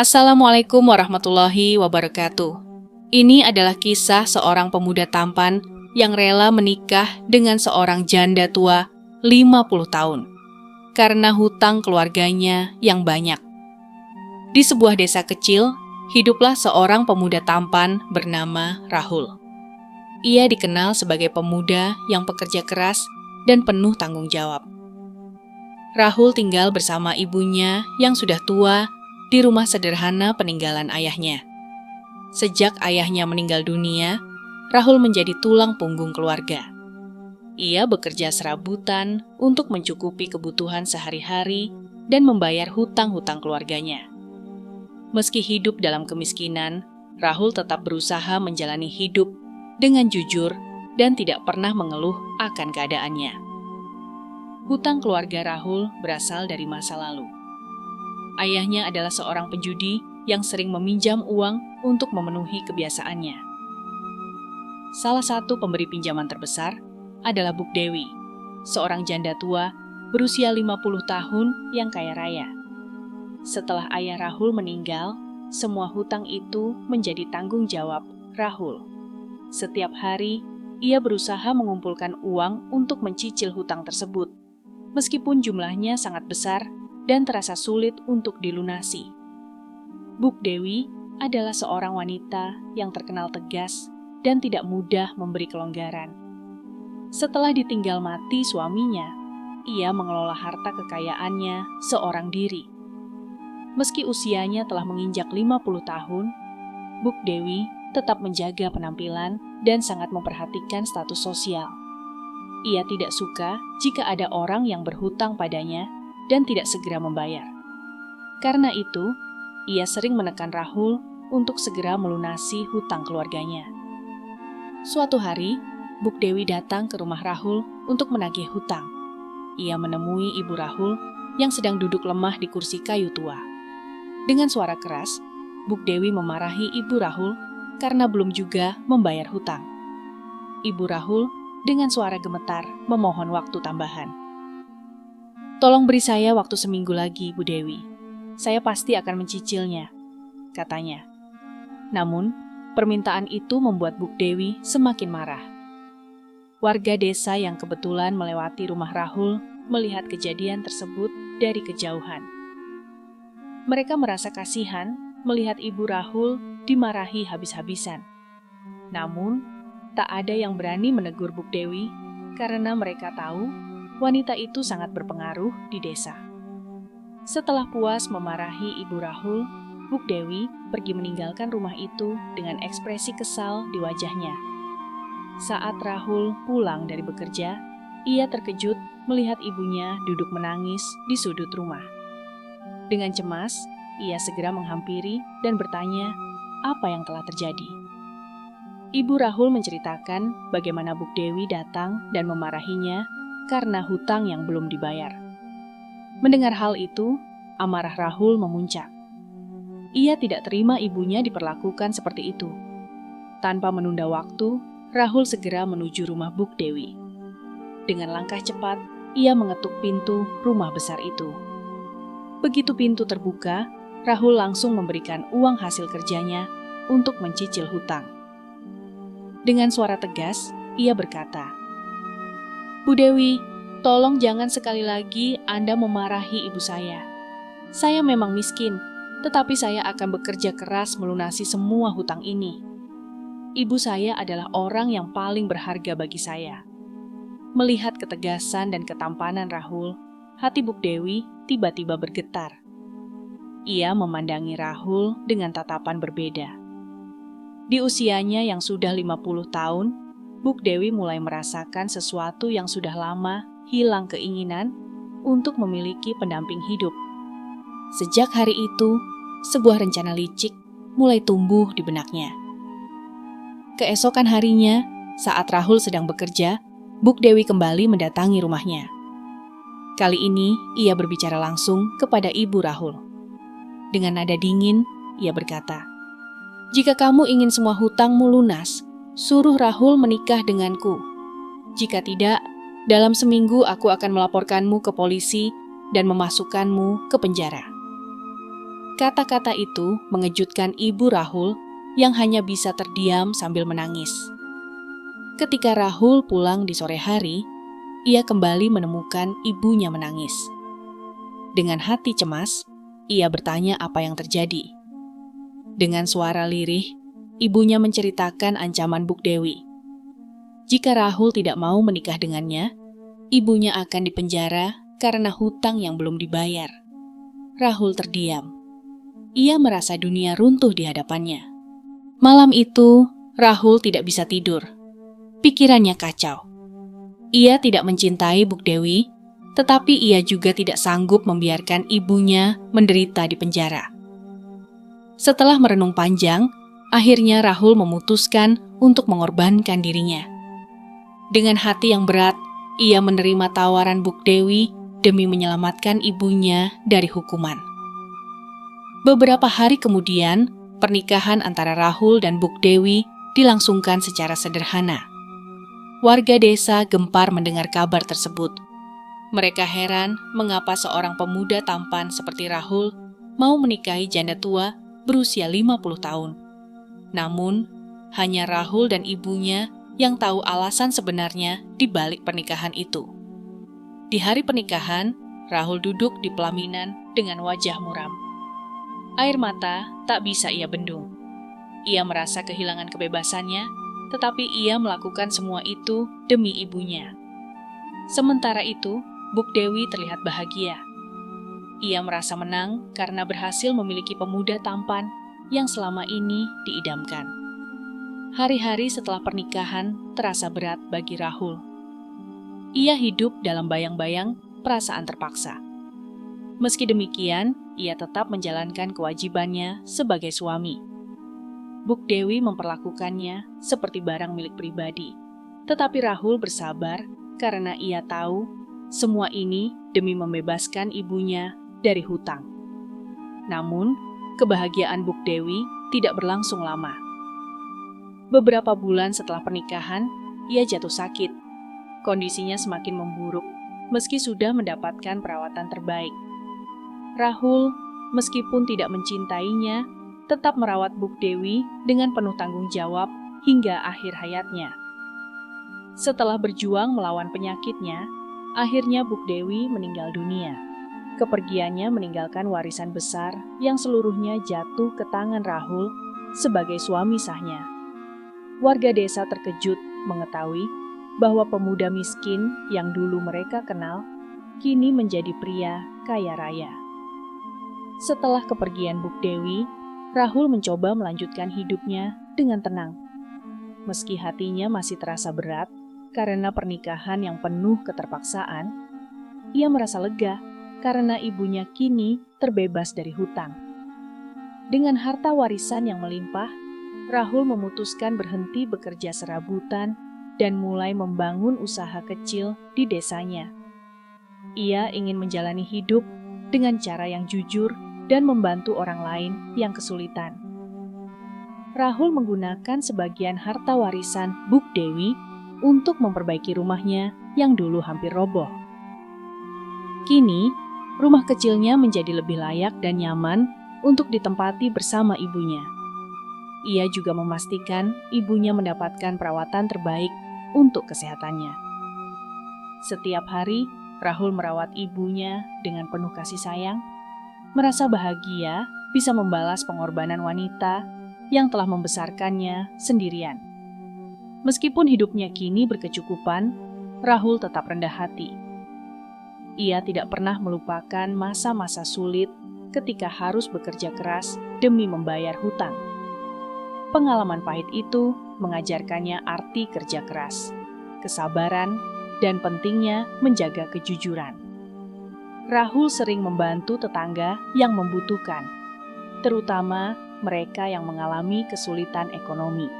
Assalamualaikum warahmatullahi wabarakatuh. Ini adalah kisah seorang pemuda tampan yang rela menikah dengan seorang janda tua 50 tahun karena hutang keluarganya yang banyak. Di sebuah desa kecil, hiduplah seorang pemuda tampan bernama Rahul. Ia dikenal sebagai pemuda yang pekerja keras dan penuh tanggung jawab. Rahul tinggal bersama ibunya yang sudah tua di rumah sederhana peninggalan ayahnya. Sejak ayahnya meninggal dunia, Rahul menjadi tulang punggung keluarga. Ia bekerja serabutan untuk mencukupi kebutuhan sehari-hari dan membayar hutang-hutang keluarganya. Meski hidup dalam kemiskinan, Rahul tetap berusaha menjalani hidup dengan jujur dan tidak pernah mengeluh akan keadaannya. Hutang keluarga Rahul berasal dari masa lalu. Ayahnya adalah seorang penjudi yang sering meminjam uang untuk memenuhi kebiasaannya. Salah satu pemberi pinjaman terbesar adalah Buk Dewi, seorang janda tua berusia 50 tahun yang kaya raya. Setelah ayah Rahul meninggal, semua hutang itu menjadi tanggung jawab Rahul. Setiap hari, ia berusaha mengumpulkan uang untuk mencicil hutang tersebut, meskipun jumlahnya sangat besar dan terasa sulit untuk dilunasi. Buk Dewi adalah seorang wanita yang terkenal tegas dan tidak mudah memberi kelonggaran. Setelah ditinggal mati suaminya, ia mengelola harta kekayaannya seorang diri. Meski usianya telah menginjak 50 tahun, Buk Dewi tetap menjaga penampilan dan sangat memperhatikan status sosial. Ia tidak suka jika ada orang yang berhutang padanya dan tidak segera membayar. Karena itu, ia sering menekan Rahul untuk segera melunasi hutang keluarganya. Suatu hari, Buk Dewi datang ke rumah Rahul untuk menagih hutang. Ia menemui ibu Rahul yang sedang duduk lemah di kursi kayu tua. Dengan suara keras, Buk Dewi memarahi ibu Rahul karena belum juga membayar hutang. Ibu Rahul dengan suara gemetar memohon waktu tambahan. "Tolong beri saya waktu seminggu lagi, Bu Dewi. Saya pasti akan mencicilnya," katanya. Namun, permintaan itu membuat Buk Dewi semakin marah. Warga desa yang kebetulan melewati rumah Rahul melihat kejadian tersebut dari kejauhan. Mereka merasa kasihan melihat ibu Rahul dimarahi habis-habisan. Namun, tak ada yang berani menegur Buk Dewi karena mereka tahu wanita itu sangat berpengaruh di desa. Setelah puas memarahi ibu Rahul, Buk Dewi pergi meninggalkan rumah itu dengan ekspresi kesal di wajahnya. Saat Rahul pulang dari bekerja, ia terkejut melihat ibunya duduk menangis di sudut rumah. Dengan cemas, ia segera menghampiri dan bertanya apa yang telah terjadi. Ibu Rahul menceritakan bagaimana Buk Dewi datang dan memarahinya karena hutang yang belum dibayar. Mendengar hal itu, amarah Rahul memuncak. Ia tidak terima ibunya diperlakukan seperti itu. Tanpa menunda waktu, Rahul segera menuju rumah Buk Dewi. Dengan langkah cepat, ia mengetuk pintu rumah besar itu. Begitu pintu terbuka, Rahul langsung memberikan uang hasil kerjanya untuk mencicil hutang. Dengan suara tegas, ia berkata, "Bu Dewi, tolong jangan sekali lagi Anda memarahi ibu saya. Saya memang miskin, tetapi saya akan bekerja keras melunasi semua hutang ini. Ibu saya adalah orang yang paling berharga bagi saya." Melihat ketegasan dan ketampanan Rahul, hati Buk Dewi tiba-tiba bergetar. Ia memandangi Rahul dengan tatapan berbeda. Di usianya yang sudah 50 tahun, Buk Dewi mulai merasakan sesuatu yang sudah lama hilang keinginan untuk memiliki pendamping hidup. Sejak hari itu, sebuah rencana licik mulai tumbuh di benaknya. Keesokan harinya, saat Rahul sedang bekerja, Buk Dewi kembali mendatangi rumahnya. Kali ini, ia berbicara langsung kepada ibu Rahul. Dengan nada dingin, ia berkata, "Jika kamu ingin semua hutangmu lunas, suruh Rahul menikah denganku. Jika tidak, dalam seminggu aku akan melaporkanmu ke polisi dan memasukkanmu ke penjara." Kata-kata itu mengejutkan ibu Rahul yang hanya bisa terdiam sambil menangis. Ketika Rahul pulang di sore hari, ia kembali menemukan ibunya menangis. Dengan hati cemas, ia bertanya apa yang terjadi. Dengan suara lirih, ibunya menceritakan ancaman Buk Dewi. Jika Rahul tidak mau menikah dengannya, ibunya akan dipenjara karena hutang yang belum dibayar. Rahul terdiam. Ia merasa dunia runtuh di hadapannya. Malam itu, Rahul tidak bisa tidur. Pikirannya kacau. Ia tidak mencintai Buk Dewi, tetapi ia juga tidak sanggup membiarkan ibunya menderita di penjara. Setelah merenung panjang, akhirnya Rahul memutuskan untuk mengorbankan dirinya. Dengan hati yang berat, ia menerima tawaran Buk Dewi demi menyelamatkan ibunya dari hukuman. Beberapa hari kemudian, pernikahan antara Rahul dan Buk Dewi dilangsungkan secara sederhana. Warga desa gempar mendengar kabar tersebut. Mereka heran mengapa seorang pemuda tampan seperti Rahul mau menikahi janda tua berusia 50 tahun. Namun, hanya Rahul dan ibunya yang tahu alasan sebenarnya di balik pernikahan itu. Di hari pernikahan, Rahul duduk di pelaminan dengan wajah muram. Air mata tak bisa ia bendung. Ia merasa kehilangan kebebasannya, tetapi ia melakukan semua itu demi ibunya. Sementara itu, Buk Dewi terlihat bahagia. Ia merasa menang karena berhasil memiliki pemuda tampan yang selama ini diidamkan. Hari-hari setelah pernikahan terasa berat bagi Rahul. Ia hidup dalam bayang-bayang perasaan terpaksa. Meski demikian, ia tetap menjalankan kewajibannya sebagai suami. Buk Dewi memperlakukannya seperti barang milik pribadi. Tetapi Rahul bersabar karena ia tahu semua ini demi membebaskan ibunya dari hutang. Namun, kebahagiaan Buk Dewi tidak berlangsung lama. Beberapa bulan setelah pernikahan, ia jatuh sakit. Kondisinya semakin memburuk meski sudah mendapatkan perawatan terbaik. Rahul, meskipun tidak mencintainya, tetap merawat Buk Dewi dengan penuh tanggung jawab hingga akhir hayatnya. Setelah berjuang melawan penyakitnya, akhirnya Buk Dewi meninggal dunia. Kepergiannya meninggalkan warisan besar yang seluruhnya jatuh ke tangan Rahul sebagai suami sahnya. Warga desa terkejut mengetahui bahwa pemuda miskin yang dulu mereka kenal, kini menjadi pria kaya raya. Setelah kepergian Buk Dewi, Rahul mencoba melanjutkan hidupnya dengan tenang. Meski hatinya masih terasa berat karena pernikahan yang penuh keterpaksaan, ia merasa lega karena ibunya kini terbebas dari hutang. Dengan harta warisan yang melimpah, Rahul memutuskan berhenti bekerja serabutan dan mulai membangun usaha kecil di desanya. Ia ingin menjalani hidup dengan cara yang jujur dan membantu orang lain yang kesulitan. Rahul menggunakan sebagian harta warisan Buk Dewi untuk memperbaiki rumahnya yang dulu hampir roboh. Kini, rumah kecilnya menjadi lebih layak dan nyaman untuk ditempati bersama ibunya. Ia juga memastikan ibunya mendapatkan perawatan terbaik untuk kesehatannya. Setiap hari, Rahul merawat ibunya dengan penuh kasih sayang, merasa bahagia bisa membalas pengorbanan wanita yang telah membesarkannya sendirian. Meskipun hidupnya kini berkecukupan, Rahul tetap rendah hati. Ia tidak pernah melupakan masa-masa sulit ketika harus bekerja keras demi membayar hutang. Pengalaman pahit itu mengajarkannya arti kerja keras, kesabaran, dan pentingnya menjaga kejujuran. Rahul sering membantu tetangga yang membutuhkan, terutama mereka yang mengalami kesulitan ekonomi.